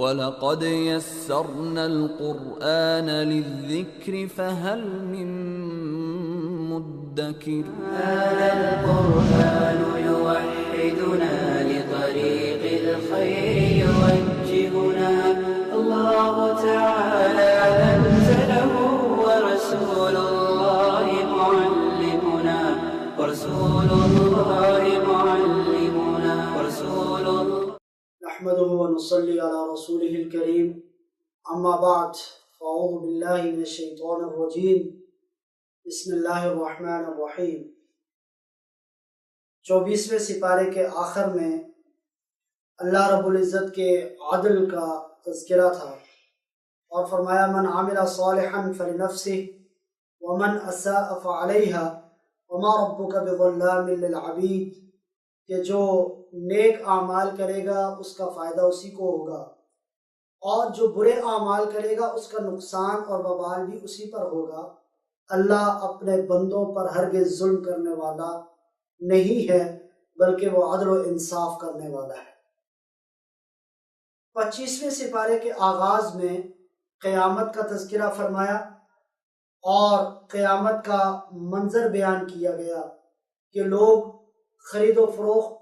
وَلَقَدْ يَسَّرْنَا الْقُرْآنَ لِلذِّكْرِ فَهَلْ مِن مُّدَّكِرٍ هذا القرآن يوحدنا لطريق الخير يوجهنا الله تعالى أنزله ورسول الله معلمنا نحمده ونصلي على رسوله الكريم اما بعد فاعوذ بالله من الشیطان الرجیم بسم اللہ الرحمن الرحیم 24ویں سپارے کے آخر میں اللہ رب العزت کے عدل کا تذکرہ تھا اور فرمایا من عمل صالحا فلنفسه ومن اساء فعليها وما ربك بظلام للعبید کہ جو نیک اعمال کرے گا اس کا فائدہ اسی کو ہوگا اور جو برے اعمال کرے گا اس کا نقصان اور وبال بھی اسی پر ہوگا۔ اللہ اپنے بندوں پر ہرگز ظلم کرنے والا نہیں ہے بلکہ وہ عدل و انصاف کرنے والا ہے۔ 25ویں سپارے کے آغاز میں قیامت کا تذکرہ فرمایا اور قیامت کا منظر بیان کیا گیا کہ لوگ خرید و فروخت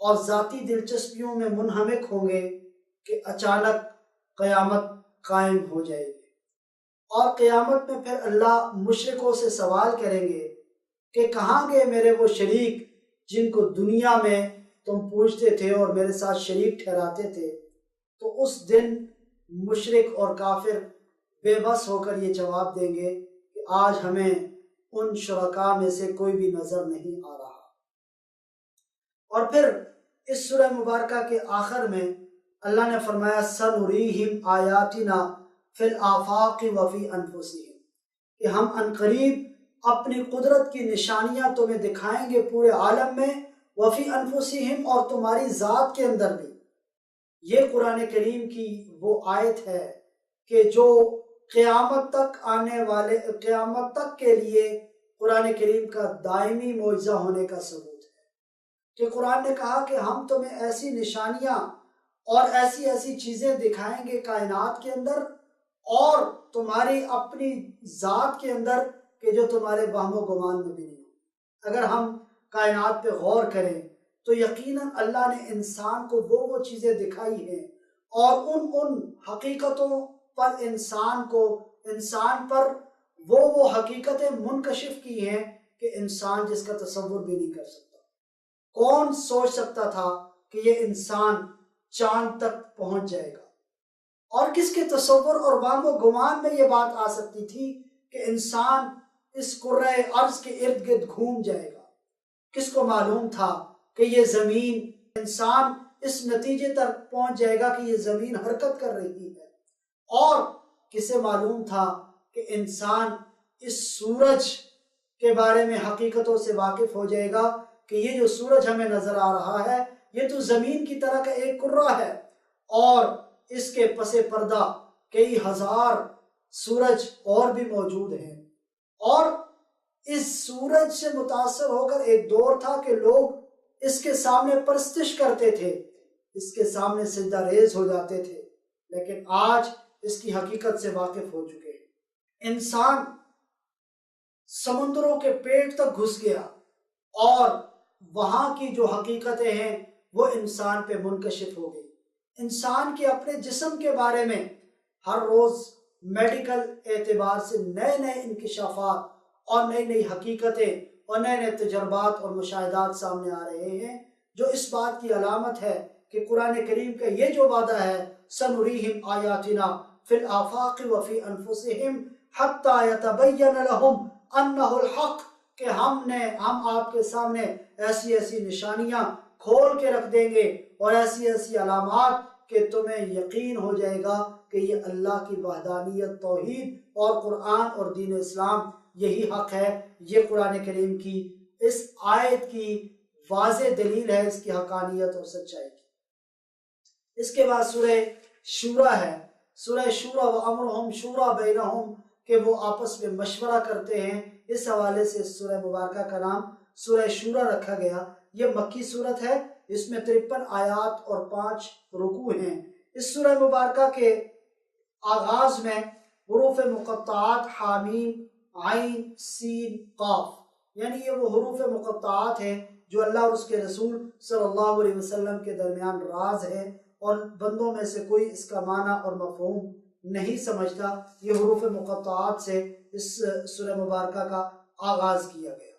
اور ذاتی دلچسپیوں میں منہمک ہوں گے کہ اچانک قیامت قائم ہو جائے گی، اور قیامت میں پھر اللہ مشرکوں سے سوال کریں گے کہ کہاں گئے میرے وہ شریک جن کو دنیا میں تم پوجتے تھے اور میرے ساتھ شریک ٹھہراتے تھے۔ تو اس دن مشرک اور کافر بے بس ہو کر یہ جواب دیں گے کہ آج ہمیں ان شرکاء میں سے کوئی بھی نظر نہیں آ رہا۔ اور پھر اس سورہ مبارکہ کے آخر میں اللہ نے فرمایا سَنُرِيهِمْ آیاتنا فی الآفاق وفی انفسہم، کہ ہم عنقریب اپنی قدرت کی نشانیاں تمہیں دکھائیں گے پورے عالم میں، وفی انفسہم اور تمہاری ذات کے اندر بھی۔ یہ قرآن کریم کی وہ آیت ہے کہ جو قیامت تک کے لیے قرآن کریم کا دائمی معجزہ ہونے کا ثبوت ہے، کہ قرآن نے کہا کہ ہم تمہیں ایسی نشانیاں اور ایسی چیزیں دکھائیں گے کائنات کے اندر اور تمہاری اپنی ذات کے اندر کہ جو تمہارے وہم و گمان میں بھی نہیں ہو۔ اگر ہم کائنات پہ غور کریں تو یقیناً اللہ نے انسان کو وہ چیزیں دکھائی ہیں اور ان حقیقتوں پر انسان پر وہ حقیقتیں منکشف کی ہیں کہ انسان جس کا تصور بھی نہیں کر سکتا۔ کون سوچ سکتا تھا کہ یہ انسان چاند تک پہنچ جائے گا، اور کس کے تصور اور وہم و گمان میں یہ بات آ سکتی تھی کہ انسان اس کرۂ ارض کے ارد گرد گھوم جائے گا؟ کس کو معلوم تھا کہ یہ زمین، انسان اس نتیجے تک پہنچ جائے گا کہ یہ زمین حرکت کر رہی ہے؟ اور کسے معلوم تھا کہ انسان اس سورج کے بارے میں حقیقتوں سے واقف ہو جائے گا کہ یہ جو سورج ہمیں نظر آ رہا ہے یہ تو زمین کی طرح کا ایک کرہ ہے، اور اس کے پس پردہ کئی ہزار سورج اور بھی موجود ہیں۔ اور اس سورج سے متاثر ہو کر ایک دور تھا کہ لوگ اس کے سامنے پرستش کرتے تھے، اس کے سامنے سجدہ ریز ہو جاتے تھے، لیکن آج اس کی حقیقت سے واقف ہو چکے ہیں۔ انسان سمندروں کے پیٹ تک گھس گیا اور وہاں کی جو حقیقتیں ہیں وہ انسان پہ منکشف ہو گئی۔ انسان کے اپنے جسم کے بارے میں ہر روز میڈیکل اعتبار سے نئے انکشافات اور نئی حقیقتیں اور نئے تجربات اور مشاہدات سامنے آ رہے ہیں، جو اس بات کی علامت ہے کہ قرآن کریم کا یہ جو وعدہ ہے سَنُرِيهِمْ آیاتنا فی الآفاق وفی انفسہم حتی یتبین لہم انہ الحق، کہ ہم آپ کے سامنے ایسی نشانیاں کھول کے رکھ دیں گے اور ایسی علامات کہ تمہیں یقین ہو جائے گا کہ یہ اللہ کی وحدانیت، توحید اور قرآن اور دین اسلام یہی حق ہے۔ یہ قرآن کریم کی اس آیت کی واضح دلیل ہے اس کی حقانیت اور سچائی کی۔ اس کے بعد سورہ شورا ہے، سورہ شورا وَأَمْرُهُمْ شُورَى بَيْنَهُمْ، کہ وہ آپس میں مشورہ کرتے ہیں۔ اس حوالے سے اس سورہ مبارکہ کا نام سورہ شورا رکھا گیا۔ یہ مکی صورت ہے، اس میں 53 آیات اور 5 رکوع ہیں۔ اس سورہ مبارکہ کے آغاز میں حروف مقطعات حامیم عین سین قاف، یعنی یہ وہ حروف مقطعات ہیں جو اللہ اور اس کے رسول صلی اللہ علیہ وسلم کے درمیان راز ہے، اور بندوں میں سے کوئی اس کا معنی اور مفہوم نہیں سمجھتا۔ یہ حروف مقطعات سے اس سورہ مبارکہ کا آغاز کیا گیا،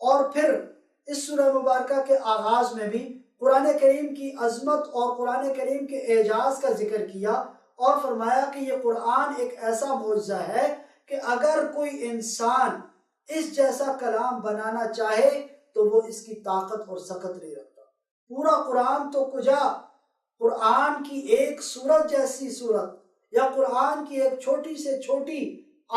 اور پھر اس سورہ مبارکہ کے آغاز میں بھی قرآن کریم کی عظمت اور قرآن کریم کے اعجاز کا ذکر کیا، اور فرمایا کہ یہ قرآن ایک ایسا معجزہ ہے کہ اگر کوئی انسان اس جیسا کلام بنانا چاہے تو وہ اس کی طاقت اور سکت نہیں رکھتا۔ پورا قرآن تو کجا، قرآن کی ایک سورت جیسی سورت یا قرآن کی ایک چھوٹی سے چھوٹی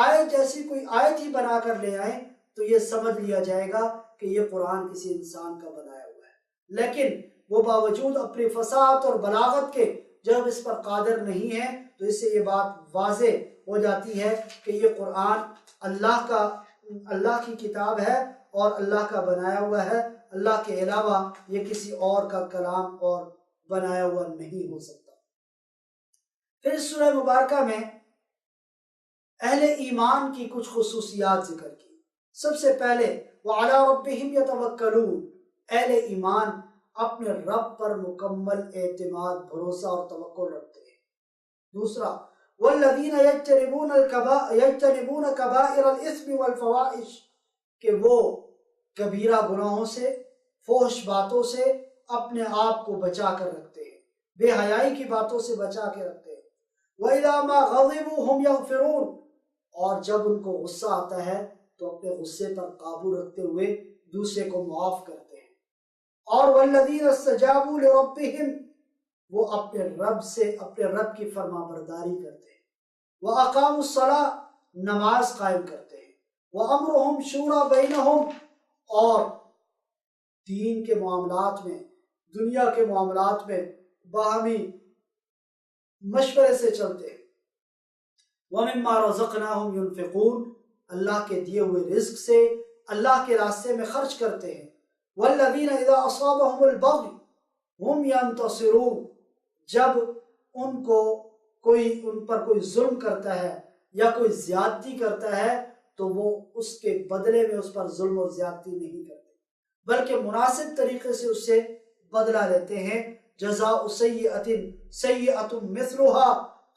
آیت جیسی کوئی آیت ہی بنا کر لے آئیں تو یہ سمجھ لیا جائے گا کہ یہ قرآن کسی انسان کا بنایا ہوا ہے، لیکن وہ باوجود اپنی فصاحت اور بلاغت کے جب اس پر قادر نہیں ہے تو اس سے یہ بات واضح ہو جاتی ہے کہ یہ قرآن اللہ کی کتاب ہے اور اللہ کا بنایا ہوا ہے۔ اللہ کے علاوہ یہ کسی اور کا کلام اور بنایا ہوا نہیں ہو سکتا۔ پھر سورہ مبارکہ میں اہل ایمان کی کچھ خصوصیات ذکر کی۔ سب سے پہلے وَعَلَىٰ رَبِّهِمْ يَتَوَكَّلُونَ، اہل ایمان اپنے رب پر مکمل اعتماد، بھروسہ اور توکل رکھتے ہیں۔ دوسرا وَالَّذِينَ يَجْتَنِبُونَ كَبَائِرَ الْإِثْمِ وَالْفَوَاحِشِ، کہ وہ کبیرہ گناہوں سے، فحش باتوں سے اپنے آپ کو بچا کر رکھتے ہیں، بے حیائی کی باتوں سے بچا کے رکھتے ہیں۔ وَإِذَا مَا غَضِبُوا هُمْ يَغْفِرُونَ، اور جب ان کو غصہ آتا ہے تو اپنے غصے پر قابو رکھتے ہوئے دوسرے کو معاف کرتے ہیں۔ اور وَالَّذِينَ اسْتَجَابُوا لِرَبِّهِمْ، وہ اپنے رب کی فرما برداری کرتے ہیں۔ وَأَقَامُوا الصَّلَاةَ، نماز قائم کرتے ہیں۔ وَأَمْرُهُمْ شُورَىٰ بَيْنَهُمْ، اور دین کے معاملات میں، دنیا کے معاملات میں باہمی مشورے سے چلتے ہیں۔ وَمِمَّا رَزَقْنَاهُمْ يُنْفِقُونَ، اللہ کے دیے ہوئے رزق سے اللہ کے راستے میں خرچ کرتے ہیں۔ وَالَّذِينَ إِذَا أَصَابَهُمُ الْبَغْيُ هُمْ يَنْتَصِرُونَ، جب ان پر کوئی ظلم کرتا ہے یا کوئی زیادتی کرتا ہے تو وہ اس کے بدلے میں اس پر ظلم اور زیادتی نہیں کرتے، بلکہ مناسب طریقے سے اس سے بدلہ لیتے ہیں۔ جزاء سیئۃ سیئۃ مثلها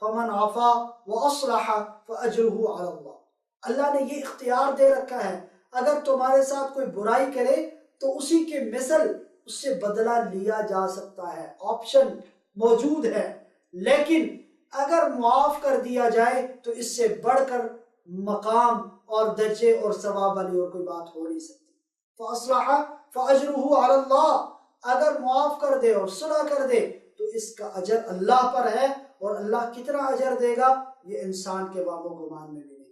فمن عفا واصلح فاجرہ علی اللہ، اللہ نے یہ اختیار دے رکھا ہے، اگر تمہارے ساتھ کوئی برائی کرے تو اسی کے مثل اس سے بدلہ لیا جا سکتا ہے، آپشن موجود ہے، لیکن اگر معاف کر دیا جائے تو اس سے بڑھ کر مقام اور درجے اور ثواب والی اور کوئی بات ہو نہیں سکتی۔ فاصلح فاجرہ علی اللہ، اگر معاف کر دے اور صلح کر دے تو اس کا اجر اللہ پر ہے، اور اللہ کتنا اجر دے گا یہ انسان کے وہم و گمان میں بھی نہیں۔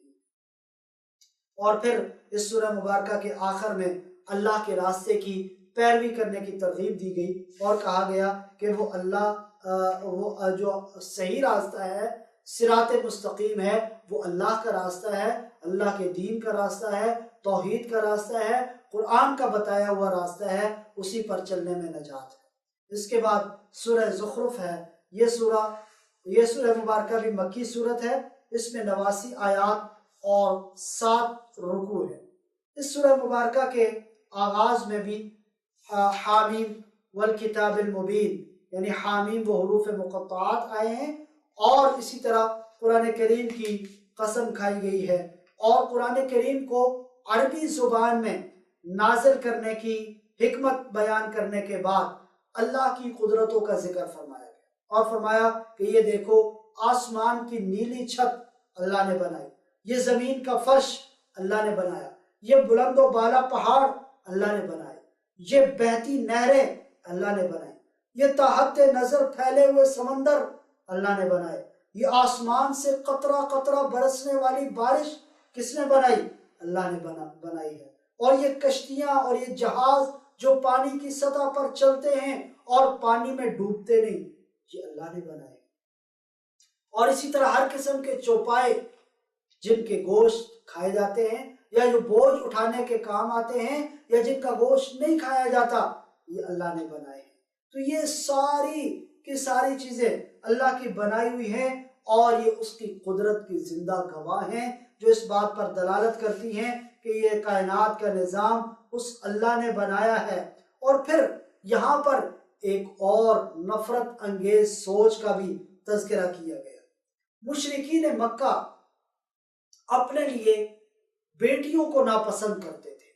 اور پھر اس سورہ مبارکہ کے آخر میں اللہ کے راستے کی پیروی کرنے کی ترغیب دی گئی اور کہا گیا کہ وہ جو صحیح راستہ ہے، صراط مستقیم ہے، وہ اللہ کا راستہ ہے، اللہ کے دین کا راستہ ہے، توحید کا راستہ ہے، قرآن کا بتایا ہوا راستہ ہے، اسی پر چلنے میں نجات ہے۔ اس کے بعد سورہ زخرف ہے، یہ سورہ مبارکہ بھی مکی صورت ہے، اس میں 89 آیات اور 7 رکوع ہے۔ اس سورہ مبارکہ کے آغاز میں بھی حامیم والکتاب المبین، یعنی حامیم وہ حروف مقطعات آئے ہیں، اور اسی طرح قرآن کریم کی قسم کھائی گئی ہے، اور قرآن کریم کو عربی زبان میں نازل کرنے کی حکمت بیان کرنے کے بعد اللہ کی قدرتوں کا ذکر فرمایا گیا، اور فرمایا کہ یہ دیکھو آسمان کی نیلی چھت اللہ نے بنائی، یہ زمین کا فرش اللہ نے بنایا، یہ بلند و بالا پہاڑ اللہ نے بنائے، یہ بہتی نہریں اللہ نے بنائی، یہ تا حد نظر پھیلے ہوئے سمندر اللہ نے بنائے، یہ آسمان سے قطرہ قطرہ برسنے والی بارش کس نے بنائی؟ اللہ نے بنائی ہے، اور یہ کشتیاں اور یہ جہاز جو پانی کی سطح پر چلتے ہیں اور پانی میں ڈوبتے نہیں، یہ اللہ نے بنائے۔ اور اسی طرح ہر قسم کے چوپائے جن کے گوشت کھائے جاتے ہیں یا جو بوجھ اٹھانے کے کام آتے ہیں یا جن کا گوشت نہیں کھایا جاتا، یہ اللہ نے بنائے ہیں۔ تو یہ ساری کی ساری چیزیں اللہ کی بنائی ہوئی ہیں اور یہ اس کی قدرت کی زندہ گواہ ہیں، جو اس بات پر دلالت کرتی ہیں کہ یہ کائنات کا نظام اس اللہ نے بنایا ہے۔ اور پھر یہاں پر ایک اور نفرت انگیز سوچ کا بھی تذکرہ کیا گیا۔ مشرکین مکہ اپنے لیے بیٹیوں کو ناپسند کرتے تھے،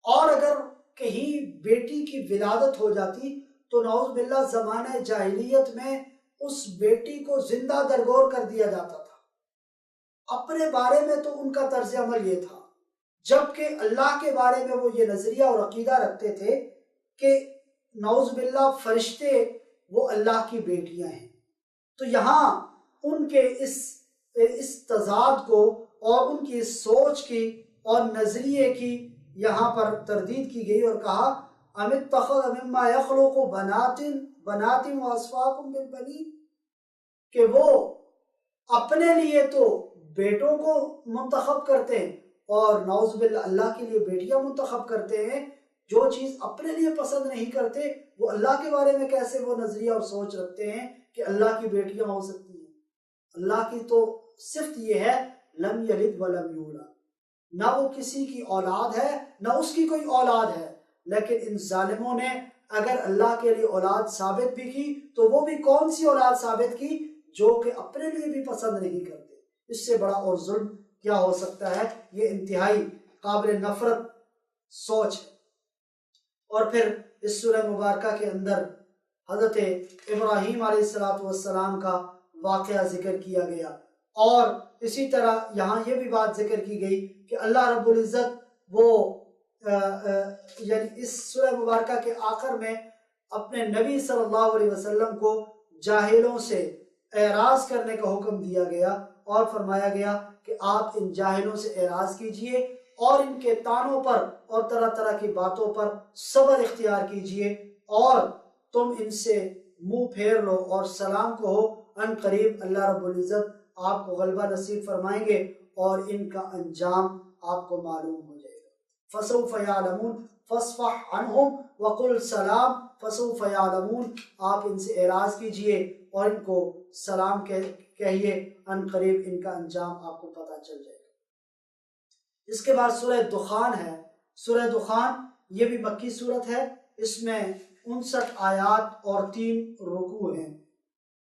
اور اگر کہیں بیٹی کی ولادت ہو جاتی تو نعوذ باللہ زمانہ جاہلیت میں اس بیٹی کو زندہ درگور کر دیا جاتا تھا۔ اپنے بارے میں تو ان کا طرز عمل یہ تھا، جبکہ اللہ کے بارے میں وہ یہ نظریہ اور عقیدہ رکھتے تھے کہ نعوذ باللہ فرشتے وہ اللہ کی بیٹیاں ہیں۔ تو یہاں ان کے اس تضاد کو اور ان کی اس سوچ کی اور نظریے کی یہاں پر تردید کی گئی اور کہا ام اتخذ مما یخلق بنات واصفاکم بالبنین، کہ وہ اپنے لیے تو بیٹوں کو منتخب کرتے ہیں اور نعوذ باللہ اللہ کے لیے بیٹیاں منتخب کرتے ہیں۔ جو چیز اپنے لیے پسند نہیں کرتے وہ اللہ کے بارے میں کیسے وہ نظریہ اور سوچ رکھتے ہیں کہ اللہ کی بیٹیاں ہو سکتی ہیں۔ اللہ کی تو صفت یہ ہے لم یلد ولم یولد، نہ وہ کسی کی اولاد ہے نہ اس کی کوئی اولاد ہے، لیکن ان ظالموں نے اگر اللہ کے لیے اولاد ثابت بھی کی تو وہ بھی کون سی اولاد ثابت کی جو کہ اپنے لیے بھی پسند نہیں کرتے۔ اس سے بڑا اور ظلم کیا ہو سکتا ہے؟ یہ انتہائی قابل نفرت سوچ ہے۔ اور پھر اس سورہ مبارکہ کے اندر حضرت ابراہیم علیہ السلام کا واقعہ ذکر کیا گیا، اور اسی طرح یہاں یہ بھی بات ذکر کی گئی کہ اللہ رب العزت وہ یعنی اس سورہ مبارکہ کے آخر میں اپنے نبی صلی اللہ علیہ وسلم کو جاہلوں سے اعراض کرنے کا حکم دیا گیا، اور فرمایا گیا کہ آپ ان جاہلوں سے اعراض کیجئے اور ان کے طعنوں پر اور طرح طرح کی باتوں پر صبر اختیار کیجئے، اور تم ان سے منہ پھیر لو اور سلام کہو، ان قریب اللہ رب العزت آپ کو غلبہ نصیب فرمائیں گے اور ان کا انجام آپ کو معلوم ہو جائے گا۔ فسوف یعلمون فاصفح عنہم وقل سلام فسوف یعلمون، آپ ان سے اعراض کیجئے اور ان کو سلام کہیے، ان قریب ان کا انجام آپ کو پتہ چل جائے گا۔ اس کے بعد سورہ دخان ہے۔ سورہ دخان یہ بھی مکی صورت ہے، اس میں 59 آیات اور 3 رکوع ہیں،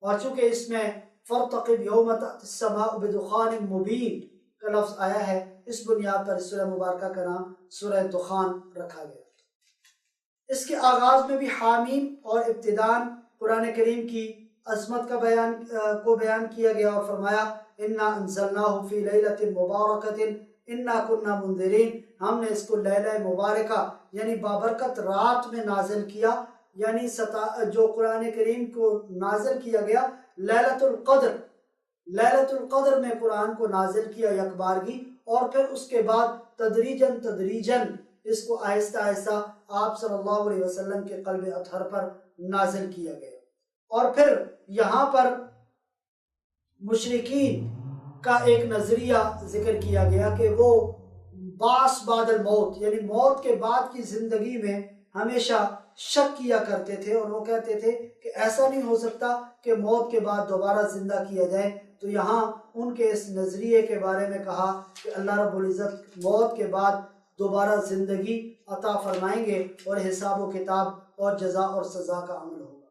اور چونکہ اس میں فارتقب یوم تأتی السماء بدخان مبین کا لفظ آیا ہے، اس بنیاد پر اس سورہ مبارکہ کا نام سورہ دخان رکھا گیا۔ اس کے آغاز میں بھی حامیم اور ابتدان قرآن کریم کی عظمت کا بیان کیا گیا، اور فرمایا انا انزلناہ فی لیلۃ مبارکۃ انا کنا منذرین، ہم نے اس کو لیلہ مبارکہ یعنی بابرکت رات میں نازل کیا، یعنی جو قرآن کریم کو نازل کیا گیا لیلۃ القدر، لیلۃ القدر میں قرآن کو نازل کیا یک بارگی، اور پھر اس کے بعد تدریجاً اس کو آہستہ آہستہ آپ صلی اللہ علیہ وسلم کے قلب اطہر پر نازل کیا گیا۔ اور پھر یہاں پر مشرکین کا ایک نظریہ ذکر کیا گیا کہ وہ بعث بعد الموت یعنی موت کے بعد کی زندگی میں ہمیشہ شک کیا کرتے تھے، اور وہ کہتے تھے کہ ایسا نہیں ہو سکتا کہ موت کے بعد دوبارہ زندہ کیا جائے۔ تو یہاں ان کے اس نظریے کے بارے میں کہا کہ اللہ رب العزت موت کے بعد دوبارہ زندگی عطا فرمائیں گے اور حساب و کتاب اور جزا اور سزا کا عمل ہوگا۔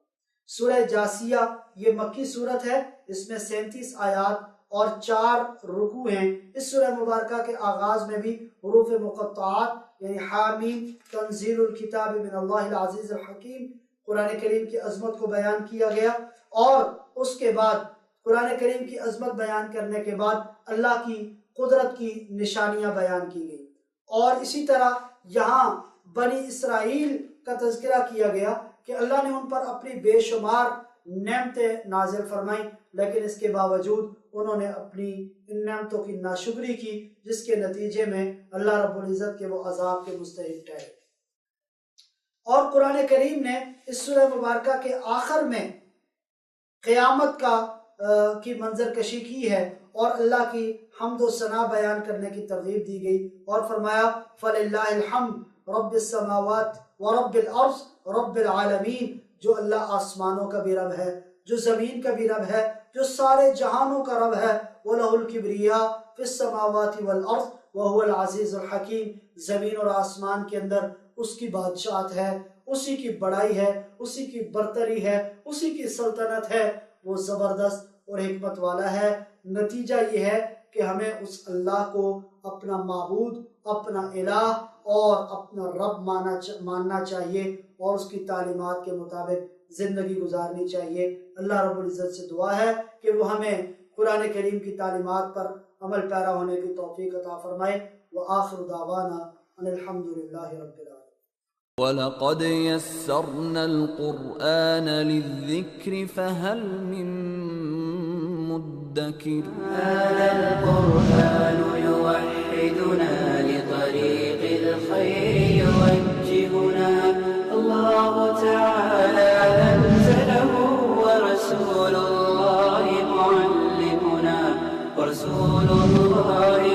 سورہ جاسیہ یہ مکی صورت ہے، اس میں 37 آیات اور 4 رکوع ہیں۔ اس سورہ مبارکہ کے آغاز میں بھی حروف مقطعات یعنی حامیم تنزیل الکتاب من اللہ العزیز الحکیم، قرآن کریم کی عظمت کو بیان کیا گیا، اور اس کے بعد قرآن کریم کی عظمت بیان کرنے کے بعد اللہ کی قدرت کی نشانیاں بیان کی گئی، اور اسی طرح یہاں بنی اسرائیل کا تذکرہ کیا گیا کہ اللہ نے ان پر اپنی بے شمار نعمتیں نازل فرمائیں، لیکن اس کے باوجود انہوں نے اپنی ان نعمتوں کی ناشکری کی، جس کے نتیجے میں اللہ رب العزت کے وہ عذاب کے مستحق ٹھہرے۔ اور قرآن کریم نے اس سورہ مبارکہ کے آخر میں قیامت کی منظر کشی کی ہے، اور اللہ کی حمد و ثنا بیان کرنے کی ترغیب دی گئی، اور فرمایا فَلِلَّهِ الْحَمْدُ رَبِّ السَّمَاوَاتِ وَرَبِّ الْأَرْضِ رَبِّ الْعَالَمِينَ، جو اللہ آسمانوں کا بھی رب ہے جو زمین کا بھی رب ہے، جو سارے جہانوں کا رب ہے۔ وَلَهُ الْكِبْرِيَّاءُ فِي السَّمَاوَاتِ وَالْأَرْضِ وَهُوَ الْعَزِيزُ الْحَكِيمُ۔ زمین اور آسمان کے اندر اس کی بادشاہت ہے، اسی کی بڑائی ہے، اسی کی برتری ہے، اسی کی سلطنت ہے، وہ زبردست اور حکمت والا ہے۔ نتیجہ یہ ہے کہ ہمیں اس اللہ کو اپنا معبود، اپنا الہ اور اپنا رب ماننا چاہیے اور اس کی تعلیمات کے مطابق زندگی گزارنی چاہیے۔ اللہ رب العزت سے دعا ہے کہ وہ ہمیں قرآن کریم کی تعلیمات پر عمل پیرا ہونے کی توفیق عطا فرمائے۔ وآخر دعوانا ان الحمد للہ رب العالمین۔ وَلَقَدْ يَسَّرْنَا الْقُرْآنَ لِلذِّكْرِ فَهَلْ مِن مُدَّكِرٍ هذا القرآن يوحدنا لطريق الخير يوجهنا الله تعالى أنزله ورسول الله معلمنا ورسول الله